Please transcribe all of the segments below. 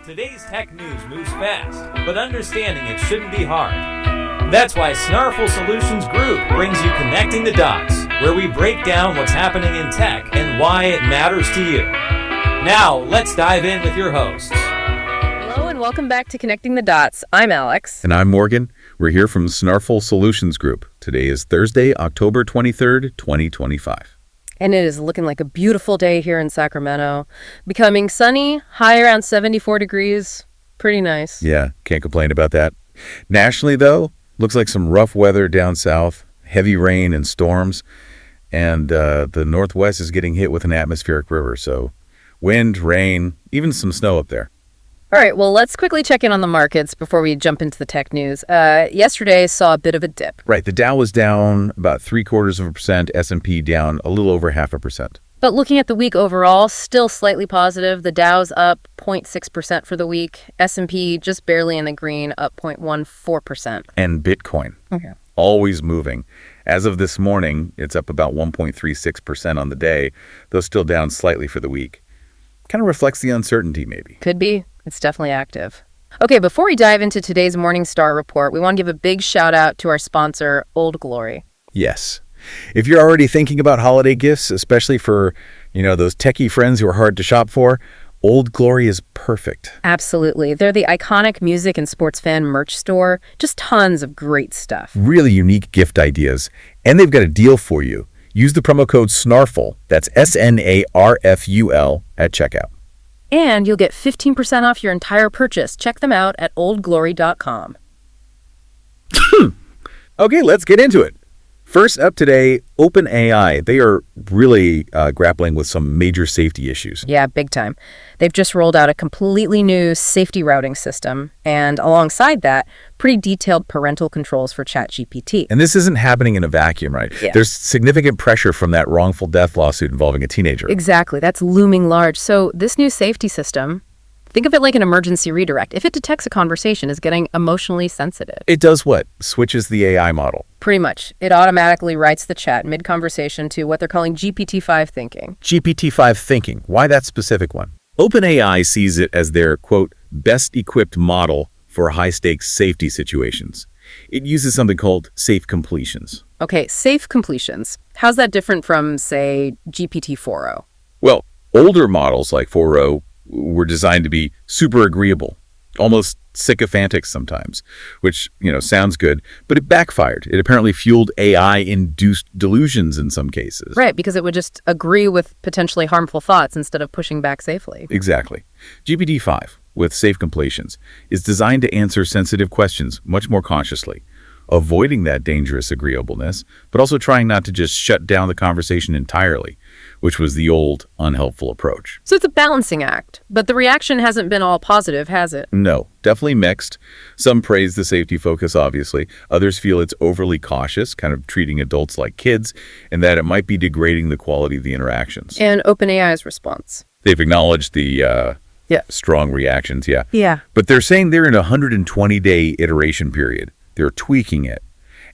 Today's tech news moves fast, but understanding it shouldn't be hard. That's why Snarful Solutions Group brings you Connecting the Dots, where we break down what's happening in tech and why it matters to you. Now, let's dive in with your hosts. Hello and welcome back to Connecting the Dots. I'm Alex. And I'm Morgan. We're here from Snarful Solutions Group. Today is Thursday, October 23rd, 2025. And it is looking like a beautiful day here in Sacramento. Becoming sunny, high around 74 degrees. Pretty nice. Yeah, can't complain about that. Nationally, though, looks like some rough weather down south, heavy rain and storms, and the Northwest is getting hit with an atmospheric river, so wind, rain, even some snow up there. All right, well, let's quickly check in on the markets before we jump into the tech news. Yesterday saw a bit of a dip. Right, the Dow was down about 0.75%, S&P down a little over 0.5%. But looking at the week overall, still slightly positive. The Dow's up 0.6% for the week. S&P just barely in the green, up 0.14%. And Bitcoin, always moving. As of this morning, it's up about 1.36% on the day, though still down slightly for the week. Kind of reflects the uncertainty, maybe. Could be. It's definitely active. Okay, before we dive into today's Morningstar report, we want to give a big shout out to our sponsor, Old Glory. Yes. If you're already thinking about holiday gifts, especially for, those techie friends who are hard to shop for, Old Glory is perfect. Absolutely. They're the iconic music and sports fan merch store. Just tons of great stuff. Really unique gift ideas. And they've got a deal for you. Use the promo code SNARFUL, that's SNARFUL, at checkout. And you'll get 15% off your entire purchase. Check them out at oldglory.com. Okay, let's get into it. First up today, OpenAI. They are really grappling with some major safety issues. Yeah, big time. They've just rolled out a completely new safety routing system, and alongside that, pretty detailed parental controls for ChatGPT. And this isn't happening in a vacuum, right? Yeah. There's significant pressure from that wrongful death lawsuit involving a teenager. Exactly. That's looming large. So this new safety system, think of it like an emergency redirect. If it detects a conversation is getting emotionally sensitive. It does what? Switches the AI model. Pretty much. It automatically writes the chat mid-conversation to what they're calling GPT-5 thinking. GPT-5 thinking. Why that specific one? OpenAI sees it as their, quote, best-equipped model for high-stakes safety situations. It uses something called safe completions. Okay, safe completions. How's that different from, say, GPT-4o? Well, older models like 4o were designed to be super agreeable, almost sycophantic sometimes, which, sounds good, but it backfired. It apparently fueled AI-induced delusions in some cases. Right, because it would just agree with potentially harmful thoughts instead of pushing back safely. Exactly. GPT-5, with safe completions, is designed to answer sensitive questions much more consciously, avoiding that dangerous agreeableness, but also trying not to just shut down the conversation entirely, which was the old, unhelpful approach. So it's a balancing act, but the reaction hasn't been all positive, has it? No, definitely mixed. Some praise the safety focus, obviously. Others feel it's overly cautious, kind of treating adults like kids, and that it might be degrading the quality of the interactions. And OpenAI's response? They've acknowledged the strong reactions, Yeah. But they're saying they're in a 120-day iteration period. They're tweaking it.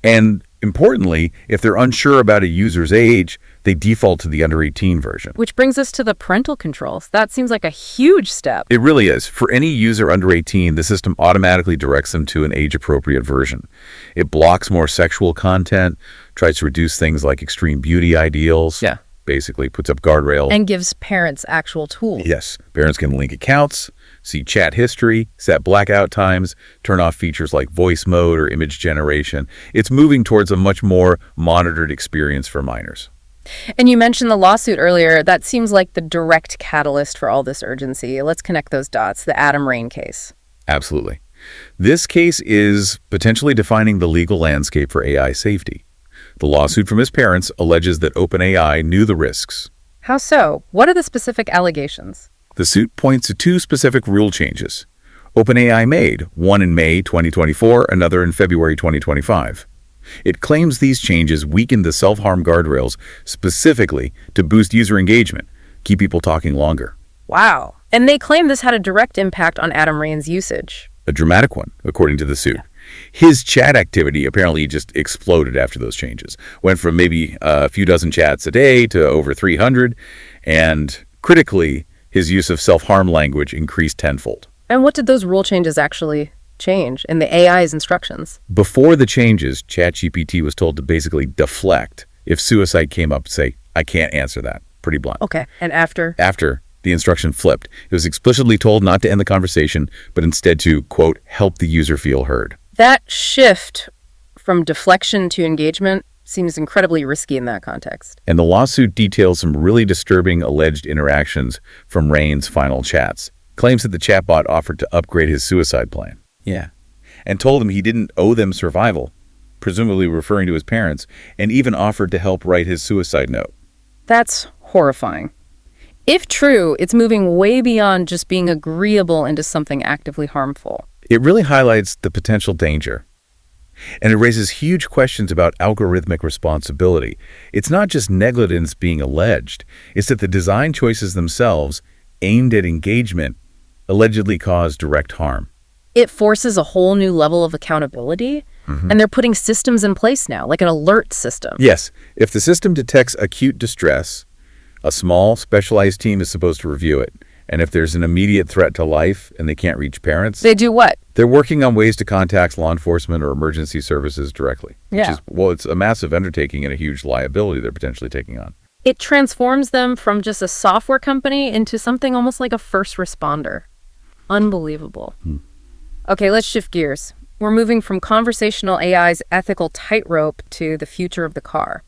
And importantly, if they're unsure about a user's age, they default to the under 18 version. Which brings us to the parental controls. That seems like a huge step. It really is. For any user under 18, the system automatically directs them to an age-appropriate version. It blocks more sexual content, tries to reduce things like extreme beauty ideals. Yeah. Basically puts up guardrails. And gives parents actual tools. Yes. Parents can link accounts, see chat history, set blackout times, turn off features like voice mode or image generation. It's moving towards a much more monitored experience for minors. And you mentioned the lawsuit earlier. That seems like the direct catalyst for all this urgency. Let's connect those dots. The Adam Rain case. Absolutely. This case is potentially defining the legal landscape for AI safety. The lawsuit from his parents alleges that OpenAI knew the risks. How so? What are the specific allegations? The suit points to two specific rule changes. OpenAI made, one in May 2024, another in February 2025. It claims these changes weakened the self-harm guardrails specifically to boost user engagement, keep people talking longer. Wow. And they claim this had a direct impact on Adam Rain's usage. A dramatic one, according to the suit. His chat activity apparently just exploded after those changes. Went from maybe a few dozen chats a day to over 300. And critically, his use of self-harm language increased tenfold. And what did those rule changes actually change in the AI's instructions? Before the changes, ChatGPT was told to basically deflect. If suicide came up, say, I can't answer that. Pretty blunt. Okay. And after? After, the instruction flipped. It was explicitly told not to end the conversation, but instead to, quote, help the user feel heard. That shift from deflection to engagement seems incredibly risky in that context. And the lawsuit details some really disturbing alleged interactions from Rain's final chats. Claims that the chatbot offered to upgrade his suicide plan. Yeah. And told him he didn't owe them survival, presumably referring to his parents, and even offered to help write his suicide note. That's horrifying. If true, it's moving way beyond just being agreeable into something actively harmful. It really highlights the potential danger. And it raises huge questions about algorithmic responsibility. It's not just negligence being alleged. It's that the design choices themselves, aimed at engagement, allegedly cause direct harm. It forces a whole new level of accountability, and they're putting systems in place now, like an alert system. Yes, if the system detects acute distress, a small, specialized team is supposed to review it. And if there's an immediate threat to life and they can't reach parents, They do what? they're working on ways to contact law enforcement or emergency services directly. Yeah. Well, it's a massive undertaking and a huge liability they're potentially taking on. It transforms them from just a software company into something almost like a first responder. Unbelievable. Okay, let's shift gears. We're moving from conversational AI's ethical tightrope to the future of the car.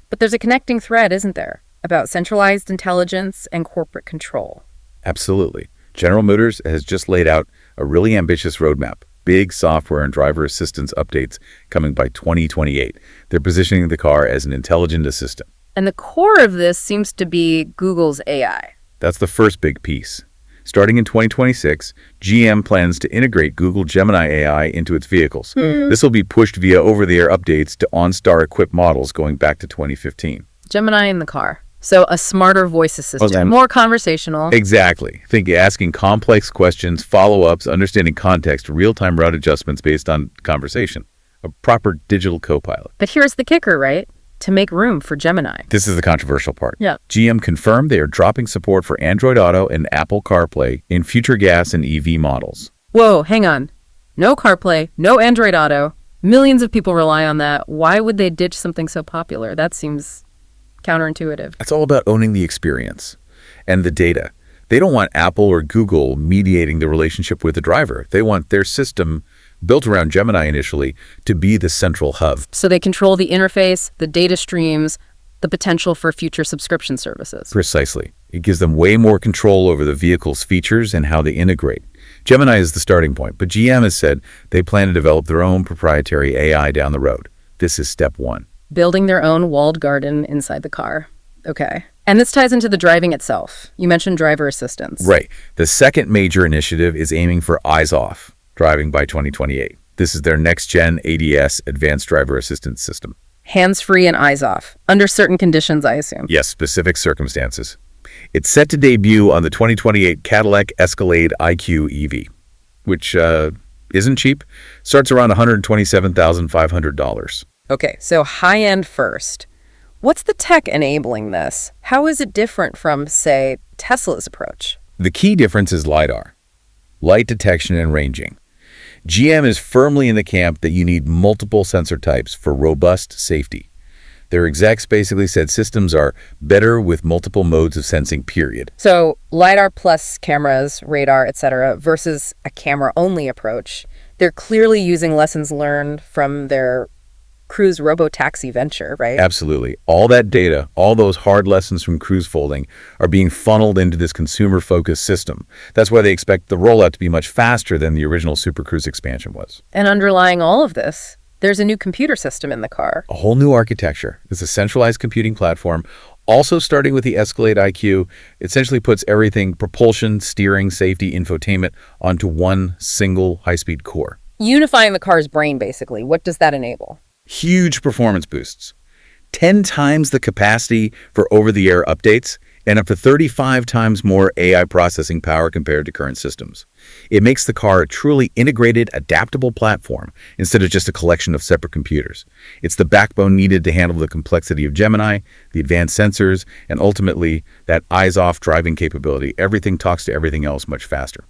But there's a connecting thread, isn't there, about centralized intelligence and corporate control. Absolutely. General Motors has just laid out a really ambitious roadmap. Big software and driver assistance updates coming by 2028. They're positioning the car as an intelligent assistant. And the core of this seems to be Google's AI. That's the first big piece. Starting in 2026, GM plans to integrate Google Gemini AI into its vehicles. This will be pushed via over-the-air updates to OnStar-equipped models going back to 2015. Gemini in the car. So a smarter voice assistant, more conversational. Exactly. Think asking complex questions, follow-ups, understanding context, real-time route adjustments based on conversation. A proper digital co-pilot. But here's the kicker, right? To make room for Gemini. This is the controversial part. Yeah. GM confirmed they are dropping support for Android Auto and Apple CarPlay in future gas and EV models. Whoa, hang on. No CarPlay, no Android Auto. Millions of people rely on that. Why would they ditch something so popular? That seems counterintuitive. It's all about owning the experience and the data. They don't want Apple or Google mediating the relationship with the driver. They want their system, built around Gemini initially, to be the central hub. So they control the interface, the data streams, the potential for future subscription services. Precisely. It gives them way more control over the vehicle's features and how they integrate. Gemini is the starting point, but GM has said they plan to develop their own proprietary AI down the road. This is step one. Building their own walled garden inside the car. Okay. And this ties into the driving itself. You mentioned driver assistance. Right. The second major initiative is aiming for eyes-off driving by 2028. This is their next-gen ADS, Advanced Driver Assistance System. Hands-free and eyes off. Under certain conditions, I assume. Yes, specific circumstances. It's set to debut on the 2028 Cadillac Escalade IQ EV, which isn't cheap. Starts around $127,500. Okay, so high-end first. What's the tech enabling this? How is it different from, say, Tesla's approach? The key difference is LiDAR, light detection and ranging. GM is firmly in the camp that you need multiple sensor types for robust safety. Their execs basically said systems are better with multiple modes of sensing, period. So LiDAR plus cameras, radar, etc., versus a camera-only approach. They're clearly using lessons learned from their Cruise robotaxi venture, right? Absolutely. All that data, all those hard lessons from Cruise folding are being funneled into this consumer-focused system. That's why they expect the rollout to be much faster than the original Super Cruise expansion was. And underlying all of this, there's a new computer system in the car. A whole new architecture. It's a centralized computing platform. Also starting with the Escalade IQ, it essentially puts everything, propulsion, steering, safety, infotainment, onto one single high-speed core. Unifying the car's brain, basically. What does that enable? Huge performance boosts, 10 times the capacity for over-the-air updates, and up to 35 times more AI processing power compared to current systems. It makes the car a truly integrated, adaptable platform instead of just a collection of separate computers. It's the backbone needed to handle the complexity of Gemini, the advanced sensors, and ultimately that eyes-off driving capability. Everything talks to everything else much faster.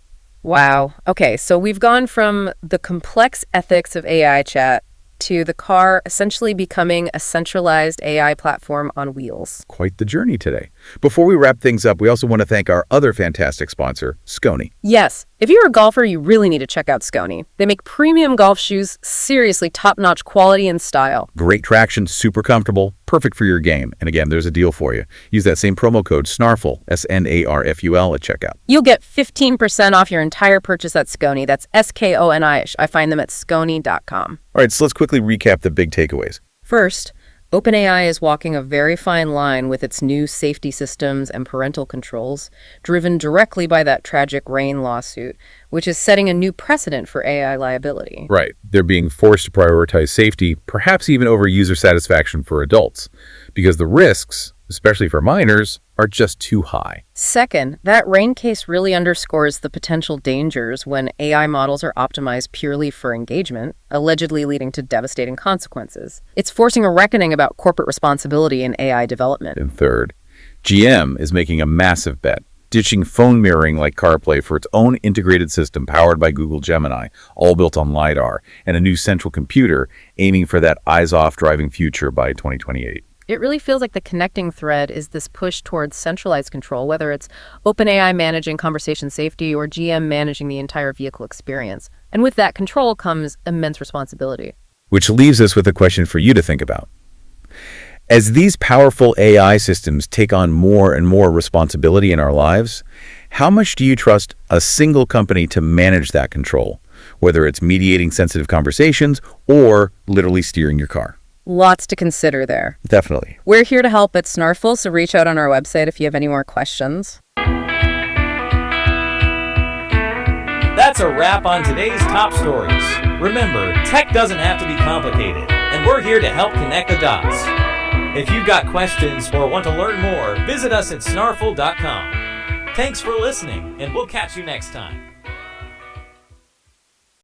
Wow. Okay, so we've gone from the complex ethics of AI chat to the car essentially becoming a centralized AI platform on wheels. Quite the journey today. Before we wrap things up, we also want to thank our other fantastic sponsor, Scony. Yes, if you're a golfer, you really need to check out Scony. They make premium golf shoes, seriously top-notch quality and style. Great traction, super comfortable, perfect for your game. And again, there's a deal for you. Use that same promo code SNARFUL, SNARFUL at checkout. You'll get 15% off your entire purchase at Scony. That's SKONI. I find them at scony.com. All right, so let's quickly recap the big takeaways. First, OpenAI is walking a very fine line with its new safety systems and parental controls, driven directly by that tragic Rain lawsuit, which is setting a new precedent for AI liability. Right. They're being forced to prioritize safety, perhaps even over user satisfaction for adults, because the risks, especially for minors, are just too high. Second, that Rain case really underscores the potential dangers when AI models are optimized purely for engagement, allegedly leading to devastating consequences. It's forcing a reckoning about corporate responsibility in AI development. And third, GM is making a massive bet, ditching phone mirroring like CarPlay for its own integrated system powered by Google Gemini, all built on LiDAR, and a new central computer aiming for that eyes-off driving future by 2028. It really feels like the connecting thread is this push towards centralized control, whether it's OpenAI managing conversation safety or GM managing the entire vehicle experience. And with that control comes immense responsibility. Which leaves us with a question for you to think about. As these powerful AI systems take on more and more responsibility in our lives, how much do you trust a single company to manage that control, whether it's mediating sensitive conversations or literally steering your car? Lots to consider there. Definitely. We're here to help at Snarful, so reach out on our website if you have any more questions. That's a wrap on today's top stories. Remember, tech doesn't have to be complicated, and we're here to help connect the dots. If you've got questions or want to learn more, visit us at snarful.com. Thanks for listening, and we'll catch you next time.